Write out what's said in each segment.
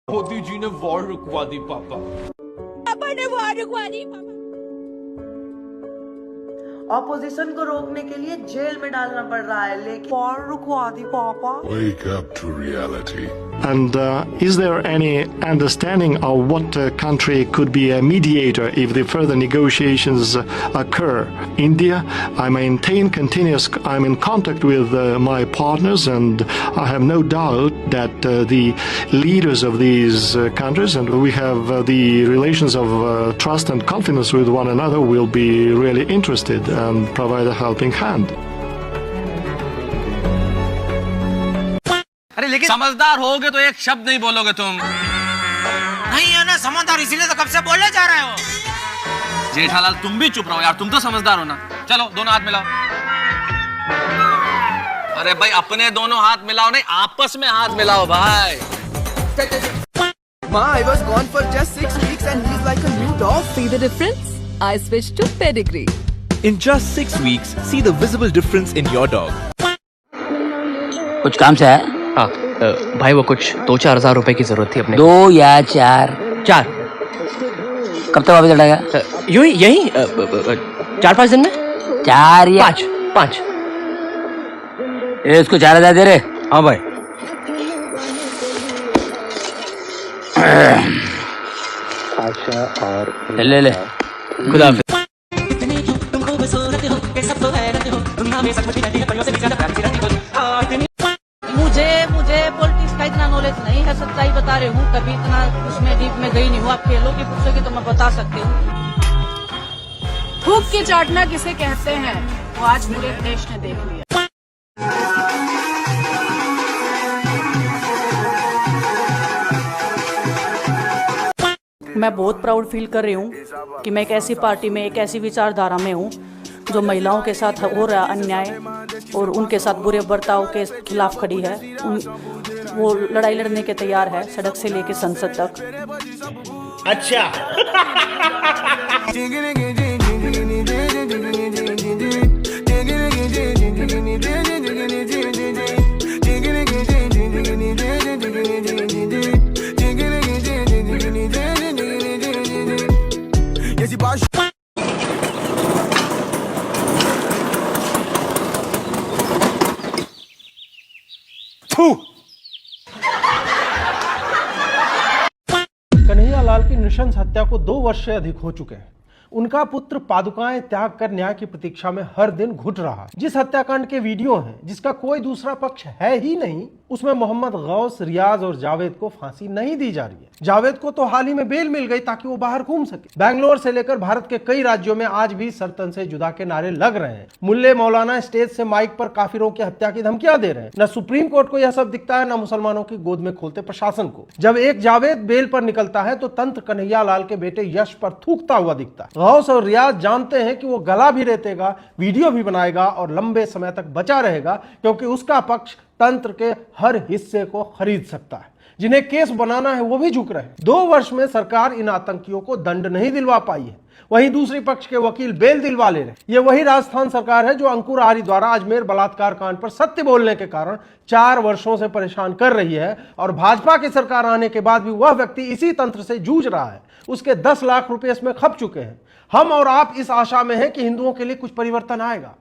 मोदी जी ने वॉर रुकवा दी पापा। पापा ने वॉर रुकवा दी पापा। ऑपोजिशन को रोकने के लिए जेल में डालना पड़ रहा है, लेकिन वॉर रुकवा दी पापा। Wake up to reality. And is there any understanding of what country could be a mediator if the further negotiations occur? India, I maintain I'm in contact with my partners, and I have no doubt that the leaders of these countries, and we have the relations of trust and confidence with one another, will be really interested and provide a helping hand. अरे लेकिन समझदार होगे तो एक शब्द नहीं बोलोगे तुम। नहीं है ना समझदार, इसीलिए तो कब से बोलने जा रहे हो। जेठालाल तुम भी चुप रहो यार, तुम तो समझदार हो ना। चलो दोनों हाथ मिलाओ। अरे भाई अपने दोनों हाथ मिलाओ, नहीं आपस में हाथ मिलाओ भाई। Ma, I was gone for just 6 weeks and he's like a new dog. See the difference? I switched to Pedigree. In just 6 weeks, see the visible difference in your dog. कुछ काम से है? हाँ भाई वो कुछ 2-4 हज़ार रुपए की जरूरत थी अपने। 2 या 4? 4। कब तक वापस लौटेगा? यूं ही यही 4-5 दिन में। 4 या 5। इसको 4,000 दे रहे? हाँ भाई। ले खुदा हाफिज़। मुझे पॉलिटिक्स का इतना नॉलेज नहीं है, सच्चाई बता रही हूँ। कभी इतना उसमें डीप में गई नहीं हूँ। आप खेलों की पूछोगे तो मैं बता सकती हूँ। थूक के चाटना किसे कहते हैं, वो आज पूरे देश ने देख लिया। मैं बहुत प्राउड फील कर रही हूँ कि मैं एक ऐसी पार्टी में, एक ऐसी विचारधारा में हूँ जो महिलाओं के साथ हो रहा अन्याय और उनके साथ बुरे बर्ताव के खिलाफ खड़ी है। वो लड़ाई लड़ने के तैयार है, सड़क से लेकर संसद तक। अच्छा। कन्हैयालाल की नृशंस हत्या को 2 वर्ष से अधिक हो चुके हैं। उनका पुत्र पादुकाएं त्याग कर न्याय की प्रतीक्षा में हर दिन घुट रहा है। जिस हत्याकांड के वीडियो हैं, जिसका कोई दूसरा पक्ष है ही नहीं, उसमें मोहम्मद गौस, रियाज और जावेद को फांसी नहीं दी जा रही है। जावेद को तो हाल ही में बेल मिल गई ताकि वो बाहर घूम सके। बैंगलोर से लेकर भारत के कई राज्यों में आज भी सरतन से जुदा के नारे लग रहे हैं। मुल्ले मौलाना स्टेज से माइक पर काफिरों की हत्या की धमकियां दे रहे हैं। न सुप्रीम कोर्ट को यह सब दिखता है, न मुसलमानों की गोद में खोलते प्रशासन को। जब एक जावेद बेल पर निकलता है तो तंत्र कन्हैयालाल के बेटे यश पर थूकता हुआ दिखता है। गौस और रियाज जानते हैं कि वो गला भी रेतेगा, वीडियो भी बनाएगा और लंबे समय तक बचा रहेगा, क्योंकि उसका पक्ष तंत्र के हर हिस्से को खरीद सकता है। जिन्हें केस बनाना है वो भी झुक रहे हैं। 2 वर्ष में सरकार इन आतंकियों को दंड नहीं दिलवा पाई है, वहीं दूसरी पक्ष के वकील बेल दिलवा ले रहे। ये वही राजस्थान सरकार है जो अंकुर आर्य द्वारा अजमेर बलात्कार कांड पर सत्य बोलने के कारण 4 वर्षों से परेशान कर रही है, और भाजपा की सरकार आने के बाद भी वह व्यक्ति इसी तंत्र से जूझ रहा है। उसके 10 लाख रुपए इसमें खप चुके हैं। हम और आप इस आशा में हैं कि हिंदुओं के लिए कुछ परिवर्तन आएगा।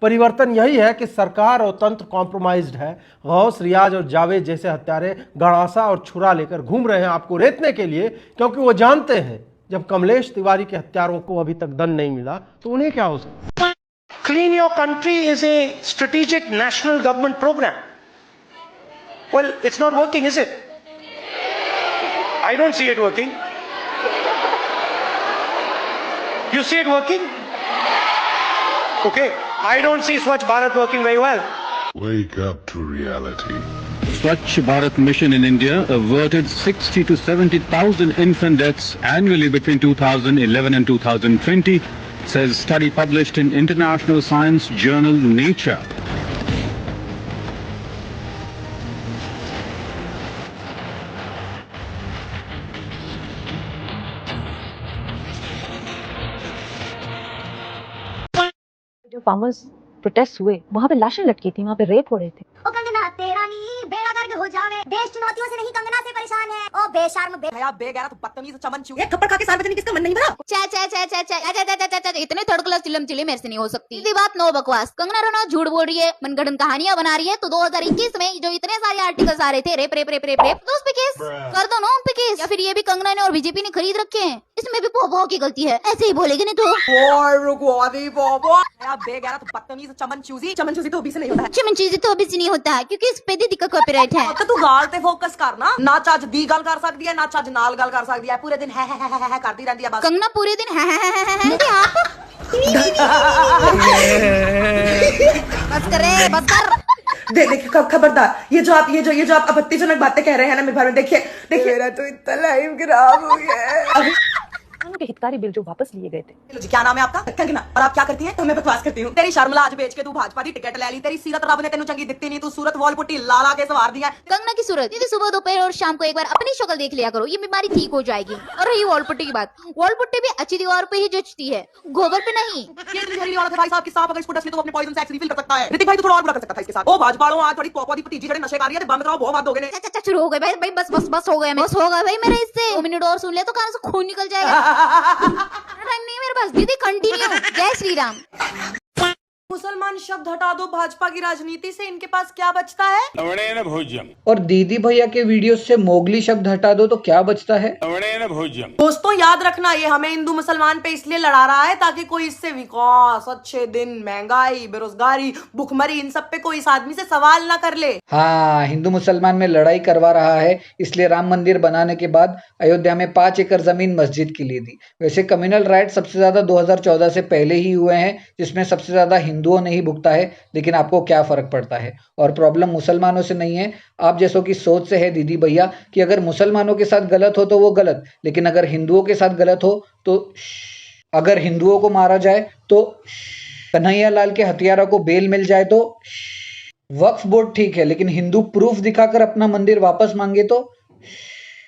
परिवर्तन यही है कि सरकार और तंत्र कॉम्प्रोमाइज्ड है। गौस, रियाज और जावेद जैसे हत्यारे गणासा और छुरा लेकर घूम रहे हैं आपको रेतने के लिए, क्योंकि वो जानते हैं जब कमलेश तिवारी के हत्यारों को अभी तक दंड नहीं मिला तो उन्हें क्या हो सकता। Clean your country is a strategic national government program. Well, it's not working, is it? I don't see it working. You see it working? Okay. I don't see Swachh Bharat working very well. Wake up to reality. Swachh Bharat mission in India averted 60 to 70,000 infant deaths annually between 2011 and 2020, says study published in international science journal Nature. जो farmers protest हुए, वहाँ पे लाशें लटकी थी, वहाँ पे rape हो रहे थे। हो जावे। देश चुनौतियों से नहीं कंगना से परेशान है। ओ बेशर्म बेगैरत बदतमीज चमन चूहे, थप्पड़ खा के सार्वजनिक किसका मन नहीं बना? इतने थर्ड क्लास चिलम चिली मेरे से नहीं हो सकती। सीधी बात, नो बकवास। कंगना रनौत झूठ बोल रही है, मनगढ़ंत कहानियां बना रही है। तो 2021 में जो इतने सारे आर्टिकल्स आ रहे थे rape rape rape rape rape, तो उस पे केस कर दो ना, उन पे केस। या फिर ये भी कंगना ने और बीजेपी ने खरीद रखे हैं, इसमें भी पोपो की गलती है। ऐसे ही बोलेगी नहीं तो बेगैरत बदतमीज चमन चूसी तो अभी से नहीं होता है। चमन चूसी तो अभी से नहीं होता है, क्योंकि इस पे दीदी का कॉपीराइट है। तो तू गाल पे फोकस करना, ना चज दी गल कर सकती है, ना चज नाल गल कर सकती है। पूरे दिन है करती रहती है बस। कंगना पूरे दिन है बस कर। देखिए खबरदार, ये जो आप आपत्तिजनक बातें कह रहे हैं ना मेरे बारे में, देखिए मेरा तो इतना लाइफ खराब हो गया है। के हितकारी बिल जो वापस लिए गए थे। क्या नाम है आपका? कंगना। और आप क्या करती हैं? तो मैं बकवास करती हूँ। तेरी शर्म लाज बेच के तू भाजपा की टिकट ले ली। तेरी सीरत रब ने तेनू चंगी दिखती नहीं, तू सूरत वॉल पुट्टी लाला के सवार दिया। कंगना की सूरत दीदी सुबह दोपहर और शाम को एक बार अपनी शक्ल देख लिया करो, ये बीमारी ठीक हो जाएगी। और रही वॉल पुट्टी की बात, वॉल पुट्टी भी अच्छी दीवार पे ही जचती है, गोबर पे नहीं। ये इतनी जहरीली औरत है भाई साहब की, सांप अगर इसको डसले तो अपने पॉइजन से एक्स रिफिल कर सकता है। ऋतिक भाई तो थोड़ा और बुरा कर सकता है इसके साथ। ओ भाजपा वालों, आज थोड़ी पॉपो दी भतीजी जड़े नशे कर रही है, बंद कराओ, बहुत बात हो गए ने। अच्छा शुरू हो गए भाई, बस हो गया भाई मेरे इससे। 2 मिनट और सुन ले तो कान से खून निकल जाएगा। टाइम नहीं है मेरे पास दीदी, कंटिन्यू। जय श्री राम। मुसलमान शब्द हटा दो भाजपा की राजनीति से, इनके पास क्या बचता है? भोज्यम। और दीदी भैया के वीडियो से मोगली शब्द हटा दो तो क्या बचता है? भोज्यम। दोस्तों याद रखना, ये हमें हिंदू मुसलमान पे इसलिए लड़ा रहा है ताकि कोई इससे विकास, अच्छे दिन, महंगाई, बेरोजगारी, भुखमरी, इन सब पे कोई इस आदमी से सवाल ना कर ले। हाँ, हिंदू मुसलमान में लड़ाई करवा रहा है, इसलिए राम मंदिर बनाने के बाद अयोध्या में 5 एकड़ जमीन मस्जिद के लिए दी। वैसे कम्युनल राइट सबसे ज्यादा 2014 से पहले ही हुए हैं, जिसमें सबसे ज्यादा हिंदुओं ने ही भुगता है, लेकिन आपको क्या फर्क पड़ता है? और प्रॉब्लम मुसलमानों से नहीं है, आप जैसों की सोच से है दीदी भैया, कि अगर मुसलमानों के साथ गलत हो तो वो गलत, लेकिन अगर हिंदुओं के साथ गलत हो तो अगर हिंदुओं को मारा जाए तो कन्हैया लाल के हथियारों को बेल मिल जाए तो वक्फ बोर्ड ठीक है, लेकिन हिंदू प्रूफ दिखाकर अपना मंदिर वापस मांगे तो।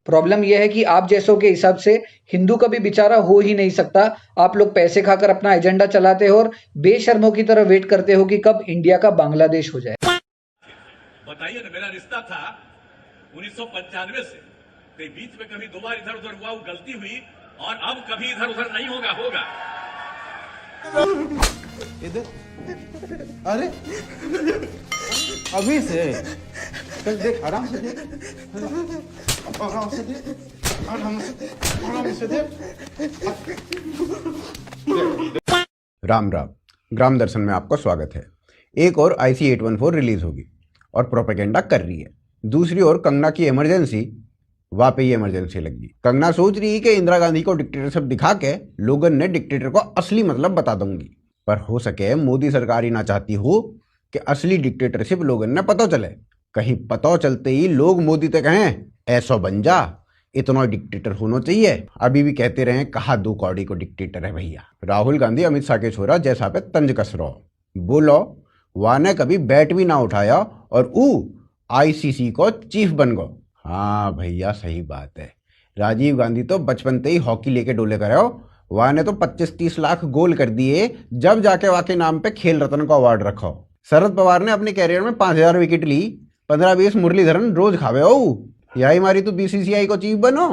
प्रॉब्लम यह है कि आप जैसों के हिसाब से हिंदू कभी बेचारा हो ही नहीं सकता। आप लोग पैसे खाकर अपना एजेंडा चलाते हो और बेशर्मों की तरह वेट करते हो कि कब इंडिया का बांग्लादेश हो जाए। बताइए ना, मेरा रिश्ता था 1995 से, तो बीच में कभी 2 बार इधर उधर हुआ, वो गलती हुई, और अब कभी इधर उधर नहीं होगा। अरे अभी से चल, देख आराम से देख, आराम से देख। राम राम। ग्राम दर्शन में आपका स्वागत है। एक और IC 814 रिलीज होगी और प्रोपेगेंडा कर रही है, दूसरी ओर कंगना की इमरजेंसी, वाकई इमरजेंसी लगी। कंगना सोच रही है कि इंदिरा गांधी को डिक्टेटरशिप दिखा के लोगन ने डिक्टेटर को असली मतलब बता दूंगी, पर हो सके मोदी सरकार ही ना चाहती हो कि असली डिक्टेटरशिप लोगन ने पता चले। कहीं पता चलते ही लोग मोदी तक कहें ऐसा बन जा, इतना डिक्टेटर होना चाहिए। अभी भी कहते रहे कहा 2 कौड़ी को डिक्टेटर है भैया। राहुल गांधी अमित शाह के छोरा जैसा पे तंज कस रहो, बोलो वह ने कभी बैट भी ना उठाया और ICC को चीफ बन गो। हाँ भैया सही बात है, राजीव गांधी तो बचपन से ही हॉकी लेके डोले करे हो, वह ने तो 25-30 लाख गोल कर दिए, जब जाके वाके नाम पे खेल रत्न को अवार्ड रखो। शरद पवार ने अपने कैरियर में 5000 विकेट ली, 15-20 मुरलीधरन रोज खावे हो, यही मारी तो BCCI को चीफ बनो।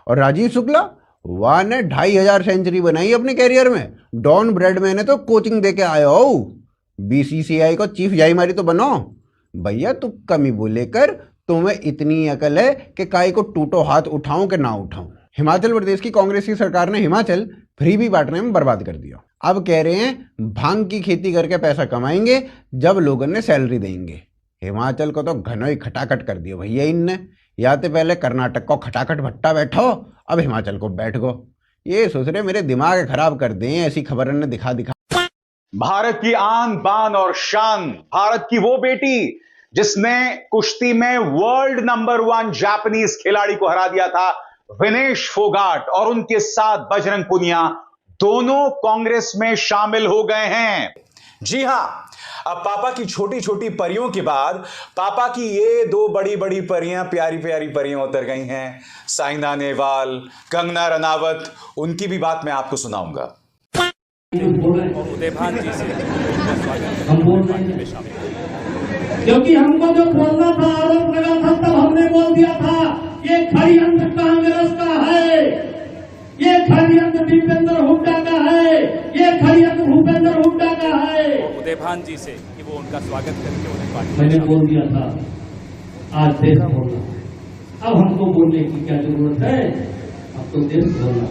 और राजीव शुक्ला, वह ने 2500 सेंचुरी बनाई अपने कैरियर में, डॉन ब्रेडमैन ने तो कोचिंग दे के आए हो, BCCI को चीफ यही मारी तो बनो। भैया तू कमी बोले कर, तुम्हें इतनी अकल है कि काई को टूटो हाथ उठाऊं कि ना उठाऊं। हिमाचल प्रदेश की कांग्रेस की सरकार ने हिमाचल फ्री भी बांटने में बर्बाद कर दिया। अब कह रहे हैं भांग की खेती करके पैसा कमाएंगे जब लोगों ने सैलरी देंगे। हिमाचल को तो घनो ही खटाखट कर दिया भैया इनने, या तो पहले कर्नाटक को खटाखट भट्टा बैठो, अब हिमाचल को बैठ गो। ये सोच रहे मेरे दिमाग खराब कर दें, ऐसी खबर ने दिखा। भारत की आन बान और शान, भारत की वो बेटी जिसने कुश्ती में वर्ल्ड नंबर 1 जापानीज खिलाड़ी को हरा दिया था, विनेश फोगाट, और उनके साथ बजरंग पुनिया, दोनों कांग्रेस में शामिल हो गए हैं। जी हां, अब पापा की छोटी छोटी परियों के बाद पापा की ये 2 बड़ी बड़ी परियां, प्यारी प्यारी परियां उतर गई हैं। साइना नेहवाल, कंगना रनावत, उनकी भी बात मैं आपको सुनाऊंगा। उदय भान जी से स्वागत में शामिल क्योंकि हमको जो बोलना था, आरोप लगा था, तब हमने बोल दिया था ये षड्यंत्र कांग्रेस का है, ये षड्यंत्र दीपेंद्र हुड्डा का है, ये षड्यंत्र भूपेंद्र हुड्डा का है। उदयभान जी से कि वो उनका स्वागत करके उन्हें पार्टी मैंने बोल दिया था, आज देश बोलना, अब हमको बोलने की क्या जरूरत है, अब तो देश बोलना।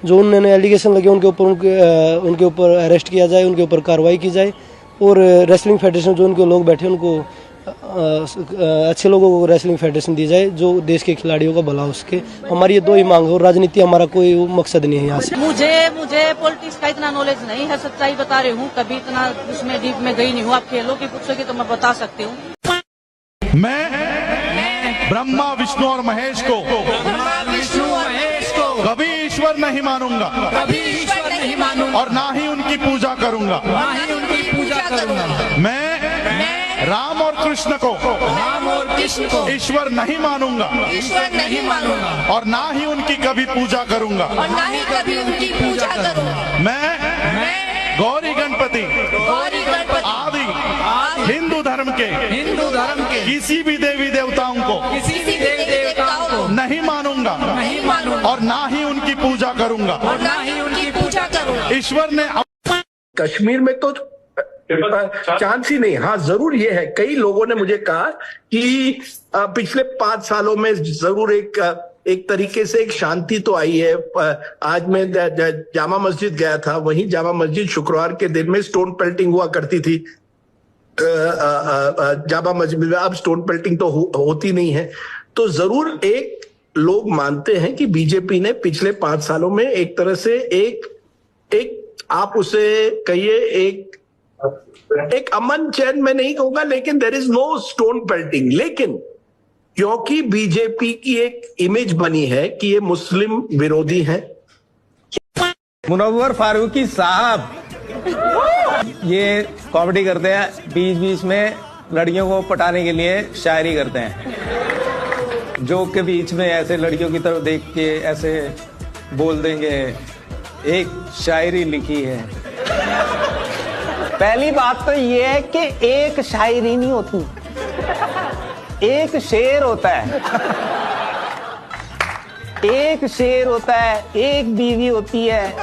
जो उन्होंने एलिगेशन लगे उनके ऊपर अरेस्ट किया जाए, उनके ऊपर कार्रवाई की जाए, और रेसलिंग फेडरेशन जो उनके लोग बैठे उनको अच्छे लोगों को रेसलिंग फेडरेशन दी जाए जो देश के खिलाड़ियों का भला हो सके। हमारी ये दो ही मांग है और राजनीति हमारा कोई मकसद नहीं है यहाँ से। मुझे पॉलिटिक्स का इतना नॉलेज नहीं है, सच्चाई बता रही हूँ, कभी इतना उसमें डीप में गई नहीं हूँ। आप खेलों की पूछोगे तो मैं बता सकती हूँ। मैं ब्रह्मा विष्णु और महेश को कभी ईश्वर नहीं मानूंगा, और ना ही उनकी पूजा करूंगा। मैं राम और कृष्ण को ईश्वर नहीं मानूंगा, और ना ही उनकी कभी पूजा करूंगा। मैं गौरी गणपति आदि हिंदू धर्म के किसी भी देवी देवताओं को नहीं मानूंगा, और ना ही उनकी पूजा करूंगा। ईश्वर ने कश्मीर में तो चांस ही नहीं। हाँ, जरूर ये है, कई लोगों ने मुझे कहा कि पिछले 5 सालों में जरूर एक तरीके से एक शांति तो आई है। आज मैं जामा मस्जिद गया था, वहीं जामा मस्जिद शुक्रवार के दिन में स्टोन पेल्टिंग हुआ करती थी। जामा मस्जिद में अब स्टोन पेल्टिंग तो होती नहीं है। तो जरूर एक लोग मानते हैं कि बीजेपी ने पिछले 5 सालों में एक तरह से एक आप उसे कहिए एक अमन चैन में नहीं कहूंगा, लेकिन there is no stone pelting. लेकिन क्योंकि बीजेपी की एक इमेज बनी है कि ये मुस्लिम विरोधी हैं। मुनव्वर फारूकी साहब ये कॉमेडी करते हैं, बीच बीच में लड़कियों को पटाने के लिए शायरी करते हैं। जोक के बीच में ऐसे लड़कियों की तरफ देख के ऐसे बोल देंगे, एक शायरी लिखी है। पहली बात तो ये है कि एक शायरी नहीं होती, एक शेर होता है। एक शेर होता है, एक बीवी होती है।